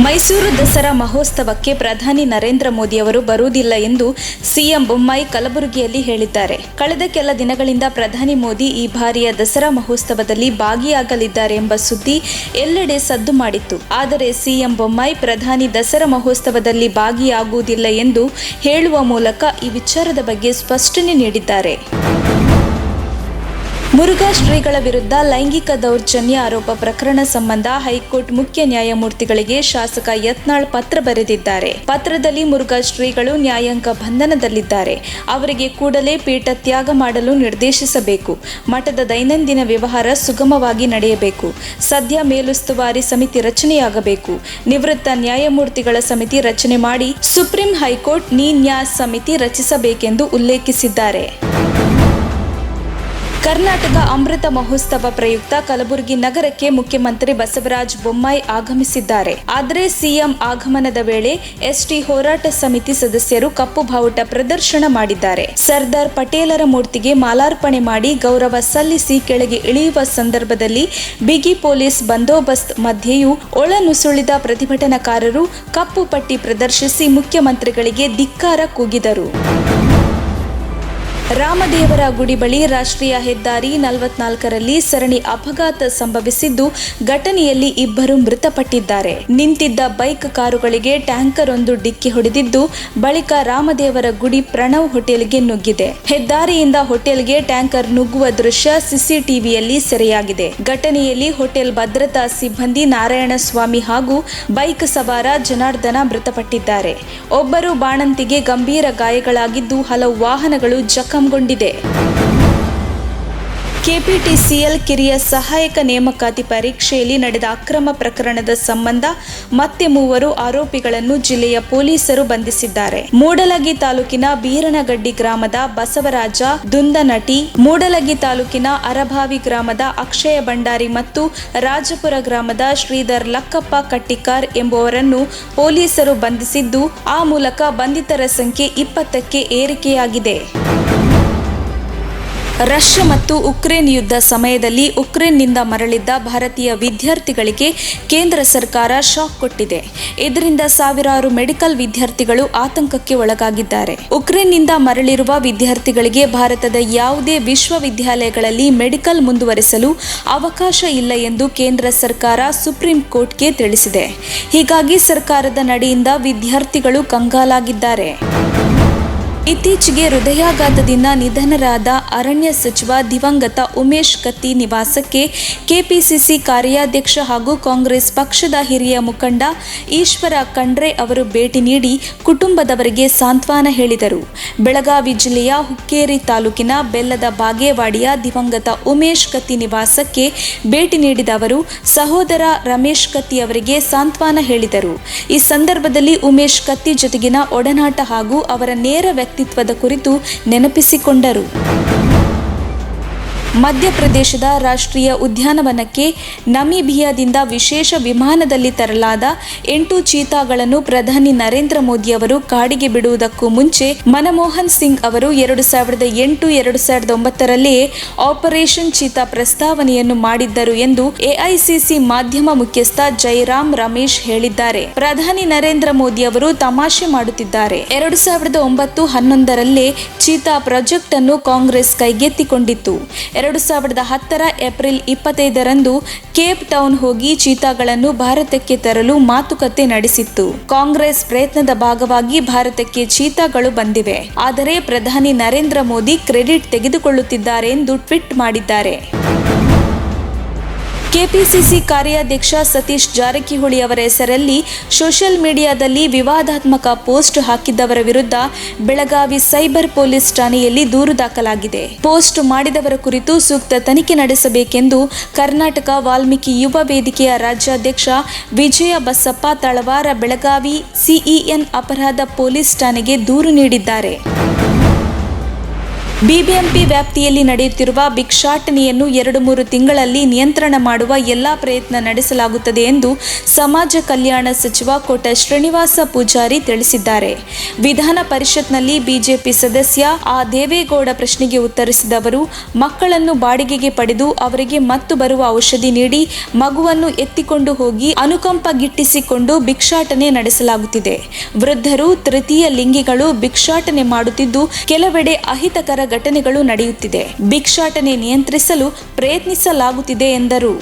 ಮೈಸೂರು ದಸರಾ ಮಹೋತ್ಸವಕ್ಕೆ ಪ್ರಧಾನಿ ನರೇಂದ್ರ ಮೋದಿ ಅವರು ಬರುವುದಿಲ್ಲ ಎಂದು ಸಿಎಂ ಬೊಮ್ಮಾಯಿ ಕಲಬುರಗಿಯಲ್ಲಿ ಹೇಳಿದ್ದಾರೆ. ಕಳೆದ ಕೆಲ ದಿನಗಳಿಂದ ಪ್ರಧಾನಿ ಮೋದಿ ಈ ಬಾರಿಯ ದಸರಾ ಮಹೋತ್ಸವದಲ್ಲಿ ಭಾಗಿಯಾಗಲಿದ್ದಾರೆ ಎಂಬ ಸುದ್ದಿ ಎಲ್ಲೆಡೆ ಸದ್ದು ಮಾಡಿತ್ತು. ಆದರೆ ಸಿಎಂ ಬೊಮ್ಮಾಯಿ ಪ್ರಧಾನಿ ದಸರಾ ಮಹೋತ್ಸವದಲ್ಲಿ ಭಾಗಿಯಾಗುವುದಿಲ್ಲ ಎಂದು ಹೇಳುವ ಮೂಲಕ ಈ ವಿಚಾರದ ಬಗ್ಗೆ ಸ್ಪಷ್ಟನೆ ನೀಡಿದ್ದಾರೆ. ಮುರುಘಾ ಶ್ರೀಗಳ ವಿರುದ್ಧ ಲೈಂಗಿಕ ದೌರ್ಜನ್ಯ ಆರೋಪ ಪ್ರಕರಣ ಸಂಬಂಧ ಹೈಕೋರ್ಟ್ ಮುಖ್ಯ ನ್ಯಾಯಮೂರ್ತಿಗಳಿಗೆ ಶಾಸಕ ಯತ್ನಾಳ್ ಪತ್ರ ಬರೆದಿದ್ದಾರೆ. ಪತ್ರದಲ್ಲಿ ಮುರುಘಾ ಶ್ರೀಗಳು ನ್ಯಾಯಾಂಗ ಬಂಧನದಲ್ಲಿದ್ದಾರೆ. ಅವರಿಗೆ ಕೂಡಲೇ ಪೀಠ ತ್ಯಾಗ ಮಾಡಲು ನಿರ್ದೇಶಿಸಬೇಕು. ಮಠದ ದೈನಂದಿನ ವ್ಯವಹಾರ ಸುಗಮವಾಗಿ ನಡೆಯಬೇಕು. ಸದ್ಯ ಮೇಲುಸ್ತುವಾರಿ ಸಮಿತಿ ರಚನೆಯಾಗಬೇಕು. ನಿವೃತ್ತ ನ್ಯಾಯಮೂರ್ತಿಗಳ ಸಮಿತಿ ರಚನೆ ಮಾಡಿ ಸುಪ್ರೀಂ ಹೈಕೋರ್ಟ್ ನ್ಯಾಸ್ ಸಮಿತಿ ರಚಿಸಬೇಕೆಂದು ಉಲ್ಲೇಖಿಸಿದ್ದಾರೆ. ಕರ್ನಾಟಕ ಅಮೃತ ಮಹೋತ್ಸವ ಪ್ರಯುಕ್ತ ಕಲಬುರಗಿ ನಗರಕ್ಕೆ ಮುಖ್ಯಮಂತ್ರಿ ಬಸವರಾಜ ಬೊಮ್ಮಾಯಿ ಆಗಮಿಸಿದ್ದಾರೆ. ಆದರೆ ಸಿಎಂ ಆಗಮನದ ವೇಳೆ ಎಸ್ಟಿ ಹೋರಾಟ ಸಮಿತಿ ಸದಸ್ಯರು ಕಪ್ಪು ಬಾವುಟ ಪ್ರದರ್ಶನ ಮಾಡಿದ್ದಾರೆ. ಸರ್ದಾರ್ ಪಟೇಲರ ಮೂರ್ತಿಗೆ ಮಾಲಾರ್ಪಣೆ ಮಾಡಿ ಗೌರವ ಸಲ್ಲಿಸಿ ಕೆಳಗೆ ಇಳಿಯುವ ಸಂದರ್ಭದಲ್ಲಿ ಬಿಗಿ ಪೊಲೀಸ್ ಬಂದೋಬಸ್ತ್ ಮಧ್ಯೆಯೂ ಒಳನುಸುಳಿದ ಪ್ರತಿಭಟನಾಕಾರರು ಕಪ್ಪು ಪಟ್ಟಿ ಪ್ರದರ್ಶಿಸಿ ಮುಖ್ಯಮಂತ್ರಿಗಳಿಗೆ ಧಿಕ್ಕಾರ ಕೂಗಿದರು. ರಾಮದೇವರ ಗುಡಿ ಬಳಿ ರಾಷ್ಟ್ರೀಯ ಹೆದ್ದಾರಿ 44ರಲ್ಲಿ ಸರಣಿ ಅಪಘಾತ ಸಂಭವಿಸಿದ್ದು, ಘಟನೆಯಲ್ಲಿ ಇಬ್ಬರು ಮೃತಪಟ್ಟಿದ್ದಾರೆ. ನಿಂತಿದ್ದ ಬೈಕ್ ಕಾರುಗಳಿಗೆ ಟ್ಯಾಂಕರ್ ಒಂದು ಡಿಕ್ಕಿ ಹೊಡೆದಿದ್ದು, ಬಳಿಕ ರಾಮದೇವರ ಗುಡಿ ಪ್ರಣವ್ ಹೋಟೆಲ್ಗೆ ನುಗ್ಗಿದೆ. ಹೆದ್ದಾರಿಯಿಂದ ಹೋಟೆಲ್ಗೆ ಟ್ಯಾಂಕರ್ ನುಗ್ಗುವ ದೃಶ್ಯ ಸಿಸಿಟಿವಿಯಲ್ಲಿ ಸೆರೆಯಾಗಿದೆ. ಘಟನೆಯಲ್ಲಿ ಹೋಟೆಲ್ ಭದ್ರತಾ ಸಿಬ್ಬಂದಿ ನಾರಾಯಣಸ್ವಾಮಿ ಹಾಗೂ ಬೈಕ್ ಸವಾರ ಜನಾರ್ದನ ಮೃತಪಟ್ಟಿದ್ದಾರೆ. ಒಬ್ಬರು ಬಾಣಂತಿಗೆ ಗಂಭೀರ ಗಾಯಗಳಾಗಿದ್ದು, ಹಲವು ವಾಹನಗಳು ಜಖಂಗೊಂಡಿದೆ. ಕೆಪಿಟಿಸಿಎಲ್ ಕಿರಿಯ ಸಹಾಯಕ ನೇಮಕಾತಿ ಪರೀಕ್ಷೆಯಲ್ಲಿ ನಡೆದ ಅಕ್ರಮ ಪ್ರಕರಣದ ಸಂಬಂಧ ಮತ್ತೆ 3 ಆರೋಪಿಗಳನ್ನು ಜಿಲ್ಲೆಯ ಪೊಲೀಸರು ಬಂಧಿಸಿದ್ದಾರೆ. ಮೂಡಲಗಿ ತಾಲೂಕಿನ ಬೀರನಗಡ್ಡಿ ಗ್ರಾಮದ ಬಸವರಾಜ ದುಂದನಟಿ, ಮೂಡಲಗಿ ತಾಲೂಕಿನ ಅರಭಾವಿ ಗ್ರಾಮದ ಅಕ್ಷಯ ಭಂಡಾರಿ ಮತ್ತು ರಾಜಪುರ ಗ್ರಾಮದ ಶ್ರೀಧರ್ ಲಕ್ಕಪ್ಪ ಕಟ್ಟಿಕಾರ್ ಎಂಬುವರನ್ನು ಪೊಲೀಸರು ಬಂಧಿಸಿದ್ದು, ಆ ಮೂಲಕ ಬಂಧಿತರ ಸಂಖ್ಯೆ 20ಕ್ಕೆ ಏರಿಕೆಯಾಗಿದೆ. ರಷ್ಯಾ ಮತ್ತು ಉಕ್ರೇನ್ ಯುದ್ಧ ಸಮಯದಲ್ಲಿ ಉಕ್ರೇನ್ನಿಂದ ಮರಳಿದ್ದ ಭಾರತೀಯ ವಿದ್ಯಾರ್ಥಿಗಳಿಗೆ ಕೇಂದ್ರ ಸರ್ಕಾರ ಶಾಕ್ ಕೊಟ್ಟಿದೆ. ಇದರಿಂದ ಸಾವಿರಾರು ಮೆಡಿಕಲ್ ವಿದ್ಯಾರ್ಥಿಗಳು ಆತಂಕಕ್ಕೆ ಒಳಗಾಗಿದ್ದಾರೆ. ಉಕ್ರೇನ್ನಿಂದ ಮರಳಿರುವ ವಿದ್ಯಾರ್ಥಿಗಳಿಗೆ ಭಾರತದ ಯಾವುದೇ ವಿಶ್ವವಿದ್ಯಾಲಯಗಳಲ್ಲಿ ಮೆಡಿಕಲ್ ಮುಂದುವರಿಸಲು ಅವಕಾಶ ಇಲ್ಲ ಎಂದು ಕೇಂದ್ರ ಸರ್ಕಾರ ಸುಪ್ರೀಂ ಕೋರ್ಟ್ಗೆ ತಿಳಿಸಿದೆ. ಹೀಗಾಗಿ ಸರ್ಕಾರದ ನಡೆಯಿಂದ ವಿದ್ಯಾರ್ಥಿಗಳು ಕಂಗಾಲಾಗಿದ್ದಾರೆ. ಇತ್ತೀಚೆಗೆ ಹೃದಯಾಘಾತದಿಂದ ನಿಧನರಾದ ಅರಣ್ಯ ಸಚಿವ ದಿವಂಗತ ಉಮೇಶ್ ಕತ್ತಿ ನಿವಾಸಕ್ಕೆ ಕೆಪಿಸಿಸಿ ಕಾರ್ಯಾಧ್ಯಕ್ಷ ಹಾಗೂ ಕಾಂಗ್ರೆಸ್ ಪಕ್ಷದ ಹಿರಿಯ ಮುಖಂಡ ಈಶ್ವರ ಖಂಡ್ರೆ ಅವರು ಭೇಟಿ ನೀಡಿ ಕುಟುಂಬದವರಿಗೆ ಸಾಂತ್ವನ ಹೇಳಿದರು. ಬೆಳಗಾವಿ ಜಿಲ್ಲೆಯ ಹುಕ್ಕೇರಿ ತಾಲೂಕಿನ ಬೆಲ್ಲದ ಬಾಗೇವಾಡಿಯ ದಿವಂಗತ ಉಮೇಶ್ ಕತ್ತಿ ನಿವಾಸಕ್ಕೆ ಭೇಟಿ ನೀಡಿದ ಅವರು ಸಹೋದರ ರಮೇಶ್ ಕತ್ತಿ ಅವರಿಗೆ ಸಾಂತ್ವನ ಹೇಳಿದರು. ಈ ಸಂದರ್ಭದಲ್ಲಿ ಉಮೇಶ್ ಕತ್ತಿ ಜೊತೆಗಿನ ಒಡನಾಟ ಹಾಗೂ ಅವರ ನೇರ ವ್ಯಕ್ತಿತ್ವದ ಕುರಿತು ನೆನಪಿಸಿಕೊಂಡರು. ಮಧ್ಯಪ್ರದೇಶದ ರಾಷ್ಟ್ರೀಯ ಉದ್ಯಾನವನಕ್ಕೆ ನಮೀಬಿಯಾದಿಂದ ವಿಶೇಷ ವಿಮಾನದಲ್ಲಿ ತರಲಾದ 8 ಚೀತಾಗಳನ್ನು ಪ್ರಧಾನಿ ನರೇಂದ್ರ ಮೋದಿ ಅವರು ಕಾಡಿಗೆ ಬಿಡುವುದಕ್ಕೂ ಮುಂಚೆ ಮನಮೋಹನ್ ಸಿಂಗ್ ಅವರು 2008-2009ರಲ್ಲಿ ಆಪರೇಷನ್ ಚೀತಾ ಪ್ರಸ್ತಾವನೆಯನ್ನು ಮಾಡಿದ್ದರು ಎಂದು ಎಐಸಿಸಿ ಮಾಧ್ಯಮ ಮುಖ್ಯಸ್ಥ ಜೈರಾಮ್ ರಮೇಶ್ ಹೇಳಿದ್ದಾರೆ. ಪ್ರಧಾನಿ ನರೇಂದ್ರ ಮೋದಿ ಅವರು ತಮಾಷೆ ಮಾಡುತ್ತಿದ್ದಾರೆ. 2009-11ರಲ್ಲೇ ಚೀತಾ ಪ್ರಾಜೆಕ್ಟ್ ಅನ್ನು ಕಾಂಗ್ರೆಸ್ ಕೈಗೆತ್ತಿಕೊಂಡಿತ್ತು. 2010ರ ಏಪ್ರಿಲ್ 25ರಂದು ಕೇಪ್ ಟೌನ್ ಹೋಗಿ ಚೀತಾಗಳನ್ನು ಭಾರತಕ್ಕೆ ತರಲು ಮಾತುಕತೆ ನಡೆಸಿತ್ತು. ಕಾಂಗ್ರೆಸ್ ಪ್ರಯತ್ನದ ಭಾಗವಾಗಿ ಭಾರತಕ್ಕೆ ಚೀತಾಗಳು ಬಂದಿವೆ. ಆದರೆ ಪ್ರಧಾನಿ ನರೇಂದ್ರ ಮೋದಿ ಕ್ರೆಡಿಟ್ ತೆಗೆದುಕೊಳ್ಳುತ್ತಿದ್ದಾರೆ ಎಂದು ಟ್ವೀಟ್ ಮಾಡಿದ್ದಾರೆ. ಕೆಪಿಸಿಸಿ ಕಾರ್ಯಾಧ್ಯಕ್ಷ ಸತೀಶ್ ಜಾರಕಿಹೊಳಿ ಅವರ ಹೆಸರಲ್ಲಿ ಸೋಷಿಯಲ್ ಮೀಡಿಯಾದಲ್ಲಿ ವಿವಾದಾತ್ಮಕ ಪೋಸ್ಟ್ ಹಾಕಿದ್ದವರ ವಿರುದ್ಧ ಬೆಳಗಾವಿ ಸೈಬರ್ ಪೊಲೀಸ್ ಠಾಣೆಯಲ್ಲಿ ದೂರು ದಾಖಲಾಗಿದೆ. ಪೋಸ್ಟ್ ಮಾಡಿದವರ ಕುರಿತು ಸೂಕ್ತ ತನಿಖೆ ನಡೆಸಬೇಕೆಂದು ಕರ್ನಾಟಕ ವಾಲ್ಮೀಕಿ ಯುವ ವೇದಿಕೆಯ ರಾಜ್ಯಾಧ್ಯಕ್ಷ ವಿಜಯ ಬಸಪ್ಪ ತಳವಾರ ಬೆಳಗಾವಿ ಸಿಇಎನ್ ಅಪರಾಧ ಪೊಲೀಸ್ ಠಾಣೆಗೆ ದೂರು ನೀಡಿದ್ದಾರೆ. ಬಿಬಿಎಂಪಿ ವ್ಯಾಪ್ತಿಯಲ್ಲಿ ನಡೆಯುತ್ತಿರುವ ಭಿಕ್ಷಾಟನೆಯನ್ನು 2-3 ತಿಂಗಳಲ್ಲಿ ನಿಯಂತ್ರಣ ಮಾಡುವ ಎಲ್ಲಾ ಪ್ರಯತ್ನ ನಡೆಸಲಾಗುತ್ತದೆ ಎಂದು ಸಮಾಜ ಕಲ್ಯಾಣ ಸಚಿವ ಕೋಟ ಶ್ರೀನಿವಾಸ ಪೂಜಾರಿ ತಿಳಿಸಿದ್ದಾರೆ. ವಿಧಾನ ಪರಿಷತ್ನಲ್ಲಿ ಬಿಜೆಪಿ ಸದಸ್ಯ ದೇವೇಗೌಡ ಪ್ರಶ್ನೆಗೆ ಉತ್ತರಿಸಿದ ಅವರು, ಮಕ್ಕಳನ್ನು ಬಾಡಿಗೆಗೆ ಪಡೆದು ಅವರಿಗೆ ಮತ್ತು ಬರುವ ಔಷಧಿ ನೀಡಿ ಮಗುವನ್ನು ಎತ್ತಿಕೊಂಡು ಹೋಗಿ ಅನುಕಂಪ ಗಿಟ್ಟಿಸಿಕೊಂಡು ಭಿಕ್ಷಾಟನೆ ನಡೆಸಲಾಗುತ್ತಿದೆ. ವೃದ್ಧರು, ತೃತೀಯ ಲಿಂಗಿಗಳು ಭಿಕ್ಷಾಟನೆ ಮಾಡುತ್ತಿದ್ದು ಕೆಲವೆಡೆ ಅಹಿತಕರ ಘಟನೆಗಳು ನಡೆಯುತ್ತಿದೆ. ಭಿಕ್ಷಾಟನೆ ನಿಯಂತ್ರಿಸಲು ಪ್ರಯತ್ನಿಸಲಾಗುತ್ತಿದೆ ಎಂದರು.